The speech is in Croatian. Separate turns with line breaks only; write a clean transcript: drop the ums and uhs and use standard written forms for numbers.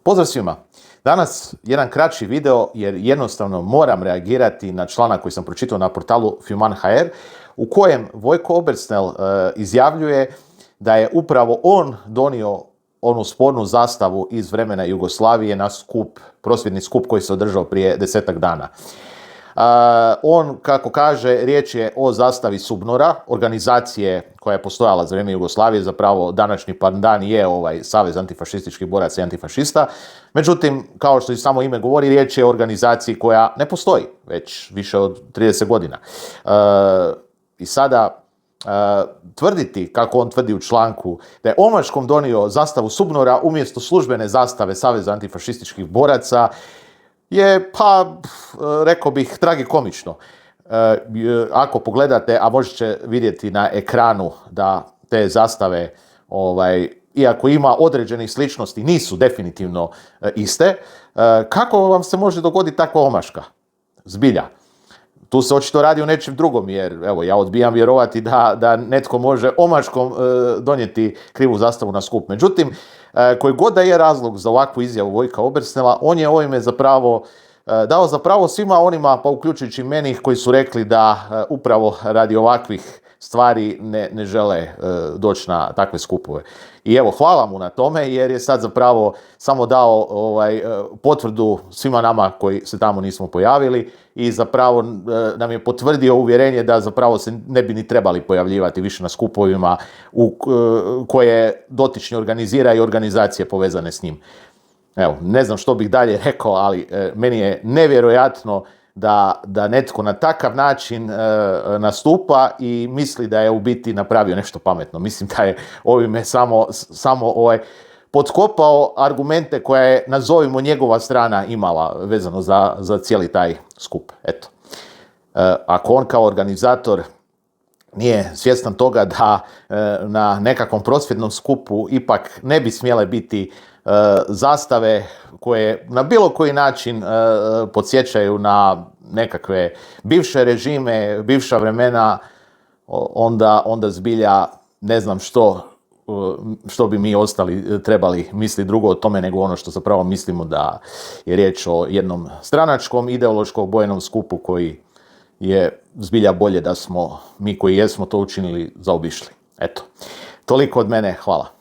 Pozdrav svima! Danas jedan kraći video jer jednostavno moram reagirati na članak koji sam pročitao na portalu Fuman.hr u kojem Vojko Obersnel izjavljuje da je upravo on donio onu spornu zastavu iz vremena Jugoslavije na prosvjedni skup koji se održao prije 10-ak dana. On, kako kaže, riječ je o zastavi SUBNOR-a, organizacije koja je postojala za vrijeme Jugoslavije, zapravo današnji pandan je Savez antifašističkih boraca i antifašista. Međutim, kao što i samo ime govori, riječ je o organizaciji koja ne postoji već više od 30 godina. I sada tvrditi, kako on tvrdi u članku, da je omaškom donio zastavu SUBNOR-a umjesto službene zastave Saveza antifašističkih boraca je, rekao bih, tragikomično. Ako pogledate, a možete vidjeti na ekranu da te zastave, iako ima određenih sličnosti, nisu definitivno iste, kako vam se može dogoditi takva omaška? Zbilja. Tu se očito radi o nečem drugom, jer evo, ja odbijam vjerovati da netko može omaškom donijeti krivu zastavu na skup. Međutim, koji god da je razlog za ovakvu izjavu Vojka Obersnela, on je ovime dao zapravo svima onima, pa uključujući meni, koji su rekli da upravo radi ovakvih stvari ne žele doći na takve skupove. I evo, hvala mu na tome, jer je sad zapravo samo dao potvrdu svima nama koji se tamo nismo pojavili i zapravo nam je potvrdio uvjerenje da zapravo se ne bi ni trebali pojavljivati više na skupovima koje dotični organizira i organizacije povezane s njim. Evo, ne znam što bih dalje rekao, ali meni je nevjerojatno da netko na takav način nastupa i misli da je u biti napravio nešto pametno. Mislim da je ovime samo potkopao argumente koje je, nazovimo, njegova strana imala vezano za cijeli taj skup. Eto. Ako on kao organizator nije svjestan toga da na nekakvom prosvjednom skupu ipak ne bi smjele biti zastave koje na bilo koji način podsjećaju na nekakve bivše režime, bivša vremena, onda zbilja ne znam što bi mi ostali trebali misliti drugo o tome nego ono što zapravo mislimo, da je riječ o jednom stranačkom, ideološko obojenom skupu koji je zbilja bolje da smo mi koji jesmo to učinili zaobišli. Eto, toliko od mene, hvala.